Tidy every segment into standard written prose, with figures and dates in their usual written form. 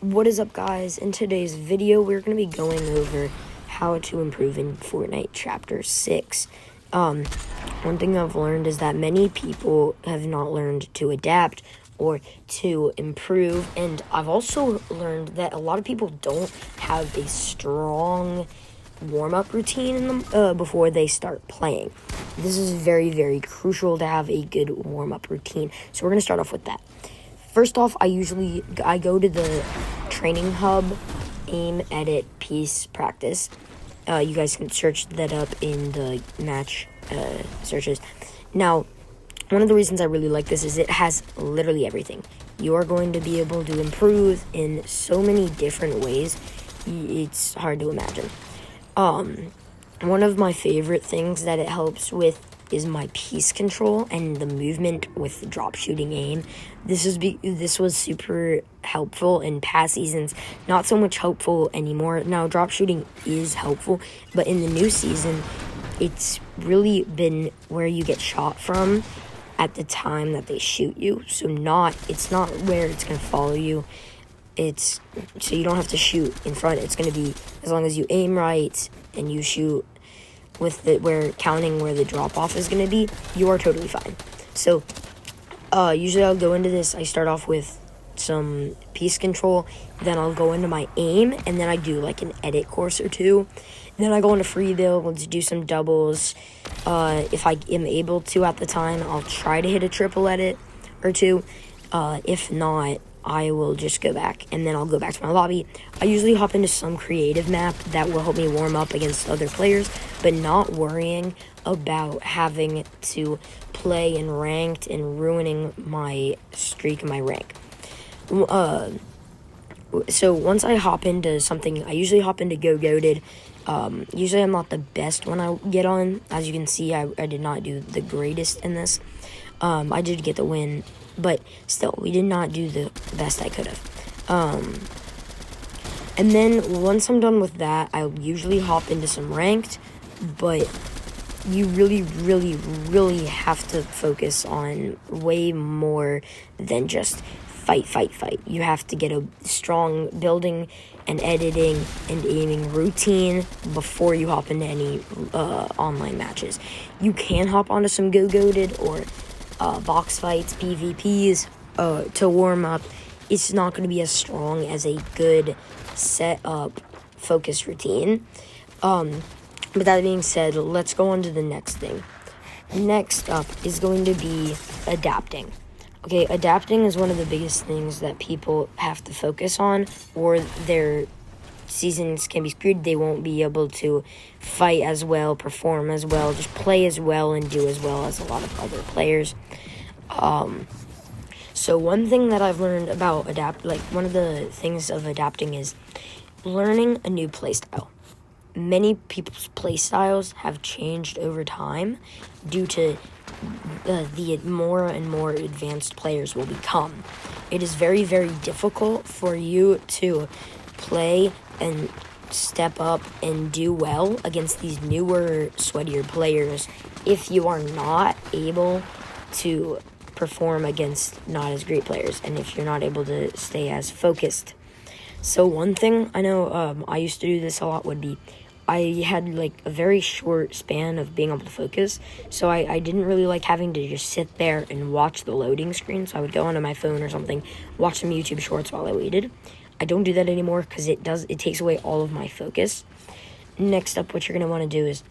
What is up, guys? In today's video, we're going to be going over how to improve in Fortnite Chapter 6. One thing I've learned is that many people have not learned to adapt or to improve, and I've also learned that a lot of people don't have a strong warm-up routine in them before they start playing. This is very, very crucial to have a good warm-up routine, so we're going to start off with that. First off, I go to the training hub, aim, edit, peace, practice. You guys can search that up in the match searches. Now, one of the reasons I really like this is it has literally everything. You are going to be able to improve in so many different ways. It's hard to imagine. One of my favorite things that it helps with is my piece control and the movement with drop shooting aim. This was super helpful in past seasons, not so much helpful anymore. Now drop shooting is helpful, but in the new season, it's really been where you get shot from at the time that they shoot you. So it's not where it's gonna follow you. So you don't have to shoot in front. It's gonna be as long as you aim right and you shoot with counting where the drop off is going to be, you are totally fine. So usually I'll go into this, I start off with some piece control, then I'll go into my aim, and then I do like an edit course or two. And then I go into free builds, do some doubles. If I am able to at the time, I'll try to hit a triple edit or two. If not, I will just go back, and then I'll go back to my lobby. I usually hop into some creative map that will help me warm up against other players, but not worrying about having to play in ranked and ruining my streak and my rank. So once I hop into something, I usually hop into Go Goated. Usually I'm not the best when I get on. As you can see, I did not do the greatest in this. I did get the win, but still, we did not do the best I could have. And then once I'm done with that, I'll usually hop into some ranked, but you really, really, really have to focus on way more than just fight. You have to get a strong building and editing and aiming routine before you hop into any online matches. You can hop onto some Go Goated or box fights, PvPs to warm up. It's not going to be as strong as a good set up focus routine. But that being said, let's go on to the next thing. Next up is going to be adapting. Okay, adapting is one of the biggest things that people have to focus on, or their seasons can be screwed. They won't be able to fight as well, perform as well, just play as well and do as well as a lot of other players. So one thing that I've learned about one of the things of adapting is learning a new playstyle. Many people's playstyles have changed over time due to the more and more advanced players will become. It is very, very difficult for you to play and step up and do well against these newer, sweatier players if you are not able to perform against not as great players, and if you're not able to stay as focused. So one thing I know I used to do this a lot would be I had like a very short span of being able to focus, so I didn't really like having to just sit there and watch the loading screen. So I would go onto my phone or something, watch some YouTube shorts while I waited. I don't do that anymore because it takes away all of my focus. Next up, what you're going to want to do is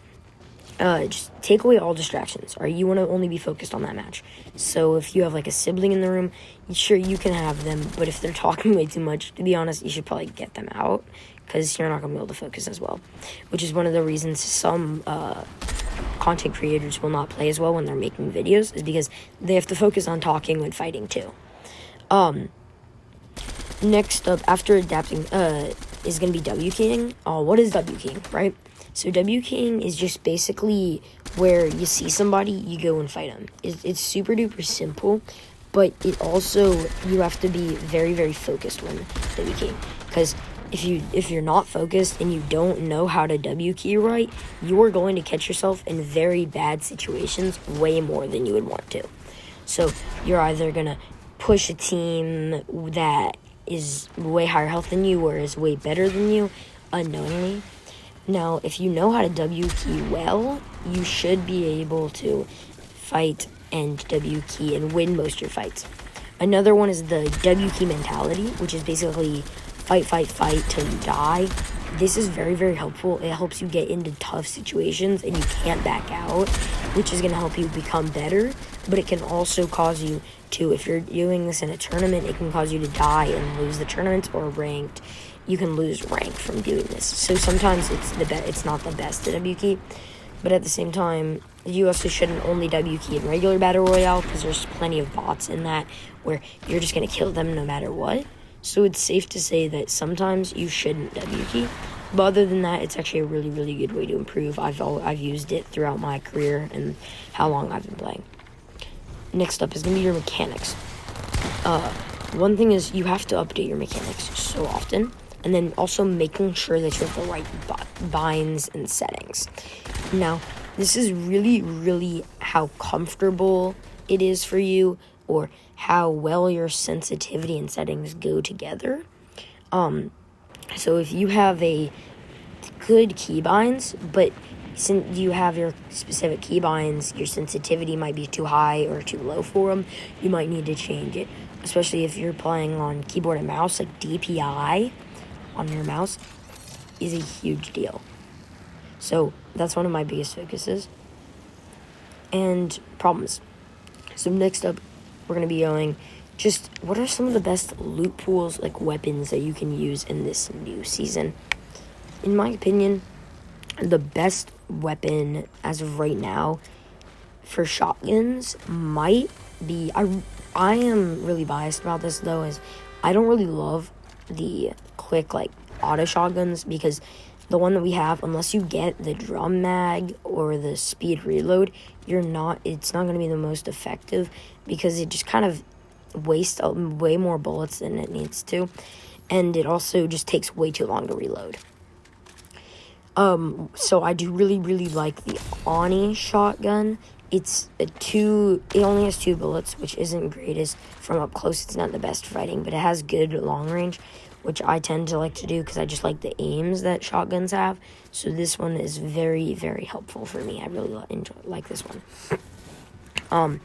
just take away all distractions, or you want to only be focused on that match. So if you have like a sibling in the room, sure, you can have them, but if they're talking way too much, to be honest, you should probably get them out, because you're not going to be able to focus as well, which is one of the reasons some content creators will not play as well when they're making videos, is because they have to focus on talking when fighting too. Next up, after adapting, is going to be W-keying. What is W-keying, right? So W-keying is just basically where you see somebody, you go and fight them. It's super duper simple, but it also, you have to be very, very focused when W-keying, because if you're not focused and you don't know how to W-key right, you're going to catch yourself in very bad situations way more than you would want to. So you're either going to push a team that is way higher health than you or is way better than you unknowingly. Now, if you know how to W key well, you should be able to fight and W key and win most of your fights. Another one is the W key mentality, which is basically fight, fight, fight till you die. This is very, very helpful. It helps you get into tough situations and you can't back out, which is going to help you become better. But it can also cause you to, if you're doing this in a tournament, it can cause you to die and lose the tournament, or ranked. You can lose rank from doing this. So sometimes it's not the best to W key. But at the same time, you also shouldn't only W key in regular Battle Royale, because there's plenty of bots in that where you're just going to kill them no matter what. So it's safe to say that sometimes you shouldn't W key. But other than that, it's actually a really, really good way to improve. I've used it throughout my career and how long I've been playing. Next up is going to be your mechanics. One thing is you have to update your mechanics so often. And then also making sure that you have the right binds and settings. Now, this is really, really how comfortable it is for you, or how well your sensitivity and settings go together. So if you have a good keybinds, but since you have your specific keybinds, your sensitivity might be too high or too low for them, you might need to change it. Especially if you're playing on keyboard and mouse, like DPI on your mouse is a huge deal. So that's one of my biggest focuses. And problems. So next up, we're going to be going just what are some of the best loot pools, like weapons that you can use in this new season. In my opinion, the best weapon as of right now for shotguns might be, I am really biased about this though, is I don't really love the quick like auto shotguns, because the one that we have, unless you get the drum mag or the speed reload, it's not going to be the most effective, because it just kind of wastes way more bullets than it needs to, and it also just takes way too long to reload. So I do really, really like the Oni shotgun. It only has 2 bullets, which isn't greatest from up close. It's not the best fighting, but it has good long range, which I tend to like to do because I just like the aims that shotguns have. So this one is very, very helpful for me. I really like this one.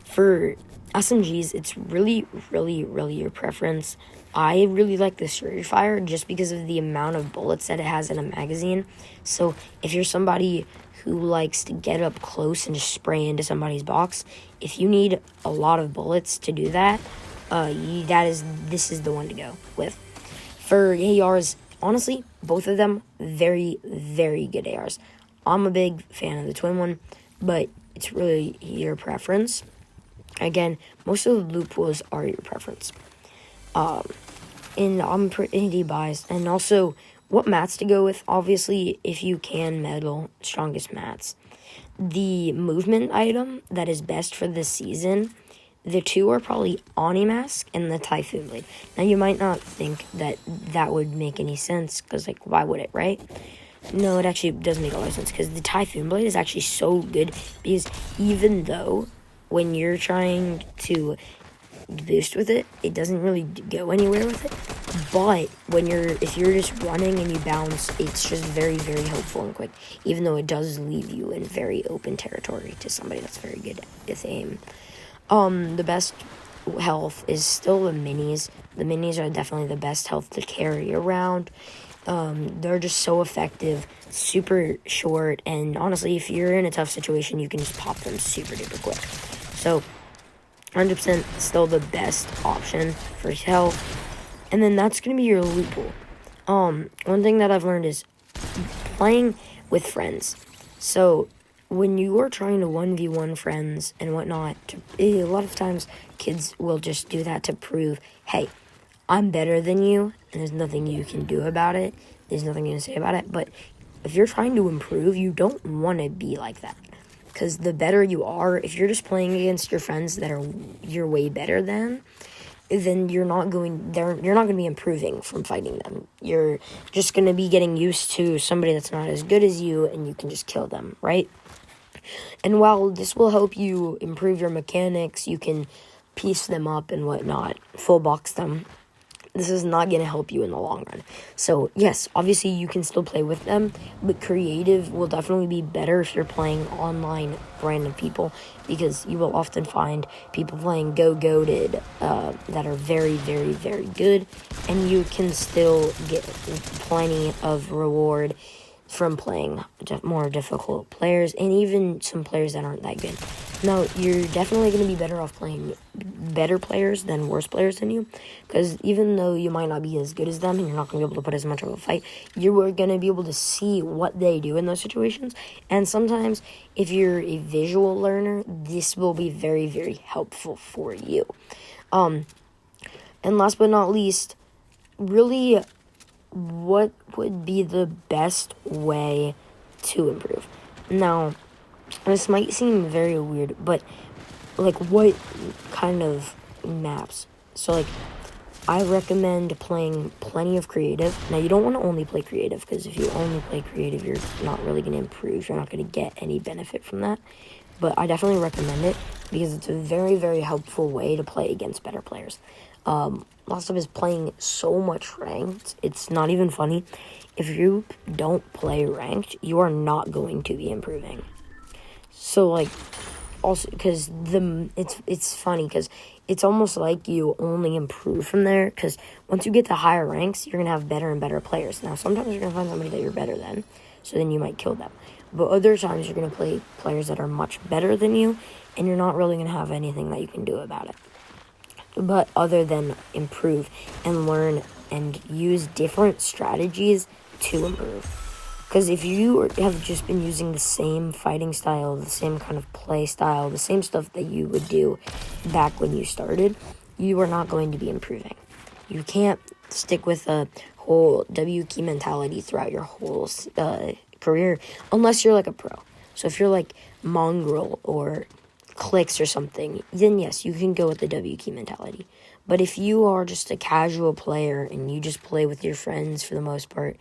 For SMGs, it's really, really, really your preference. I really like the Surge Fire just because of the amount of bullets that it has in a magazine. So if you're somebody who likes to get up close and just spray into somebody's box, if you need a lot of bullets to do that, this is the one to go with. For ARs, honestly, both of them very, very good ARs. I'm a big fan of the twin one, but it's really your preference. Again, most of the loot pools are your preference. And I'm pretty biased. And also, what mats to go with? Obviously, if you can medal, strongest mats. The movement item that is best for this season, the two are probably Oni Mask and the Typhoon Blade. Now, you might not think that would make any sense, because, like, why would it, right? No, it actually does make a lot of sense, because the Typhoon Blade is actually so good, because even though when you're trying to boost with it, it doesn't really go anywhere with it, but if you're just running and you bounce, it's just very, very helpful and quick, even though it does leave you in very open territory to somebody that's very good with aim. The best health is still the minis. The minis are definitely the best health to carry around. They're just so effective, super short, and honestly, if you're in a tough situation, you can just pop them super duper quick. So 100% still the best option for health. And then that's going to be your loot pool. One thing that I've learned is playing with friends. So when you are trying to 1v1 friends and whatnot, a lot of times kids will just do that to prove, hey, I'm better than you, and there's nothing you can do about it. There's nothing you can say about it. But if you're trying to improve, you don't want to be like that. Because the better you are, if you're just playing against your friends that you're way better than, then you're not going to be improving from fighting them. You're just going to be getting used to somebody that's not as good as you, and you can just kill them, right? And while this will help you improve your mechanics, you can piece them up and whatnot, full box them. this is not going to help you in the long run. So, yes, obviously you can still play with them, but creative will definitely be better if you're playing online random people, because you will often find people playing goated that are very, very, very good, and you can still get plenty of reward from playing more difficult players, and even some players that aren't that good. Now, you're definitely going to be better off playing better players than worse players than you, because even though you might not be as good as them and you're not going to be able to put as much of a fight, you are going to be able to see what they do in those situations. And sometimes, if you're a visual learner, this will be very, very helpful for you. And last but not least, really, what would be the best way to improve? Now, this might seem very weird, but, like, what kind of maps? So, like, I recommend playing plenty of creative. Now, you don't want to only play creative, because if you only play creative, you're not really going to improve. You're not going to get any benefit from that. But I definitely recommend it, because it's a very, very helpful way to play against better players. Lots of is playing so much ranked, it's not even funny. If you don't play ranked, you are not going to be improving. So, like, also, because it's funny, because it's almost like you only improve from there, because once you get to higher ranks, you're going to have better and better players. Now, sometimes you're going to find somebody that you're better than, so then you might kill them. But other times, you're going to play players that are much better than you, and you're not really going to have anything that you can do about it. But other than improve and learn and use different strategies to improve. Because if you have just been using the same fighting style, the same kind of play style, the same stuff that you would do back when you started, you are not going to be improving. You can't stick with a whole W key mentality throughout your whole career unless you're like a pro. So if you're like Mongrel or Clicks or something, then yes, you can go with the W key mentality. But if you are just a casual player and you just play with your friends for the most part,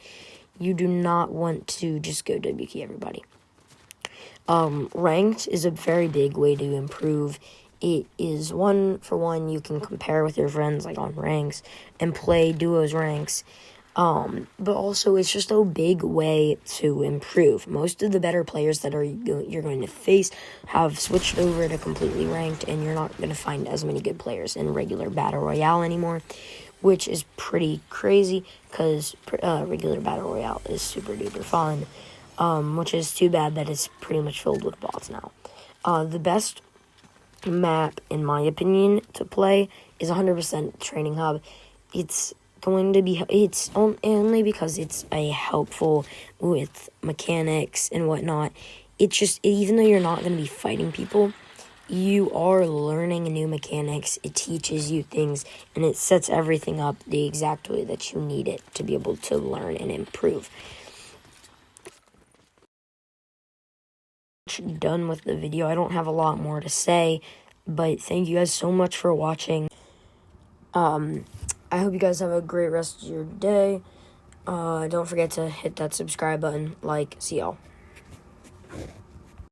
you do not want to just go W key everybody. Ranked is a very big way to improve. It is 1-for-1. You can compare with your friends, like on ranks, and play duos ranks. But also it's just a big way to improve. Most of the better players that you're going to face have switched over to completely ranked, and you're not going to find as many good players in regular Battle Royale anymore, which is pretty crazy, because regular Battle Royale is super duper fun, which is too bad that it's pretty much filled with bots now. The best map, in my opinion, to play is 100% Training Hub. It's only because it's a helpful with mechanics and whatnot. It's just, even though you're not going to be fighting people, you are learning new mechanics. It teaches you things, and it sets everything up the exact way that you need it to be able to learn and improve. Done with the video. I don't have a lot more to say, but thank you guys so much for watching. I hope you guys have a great rest of your day. Don't forget to hit that subscribe button. See y'all.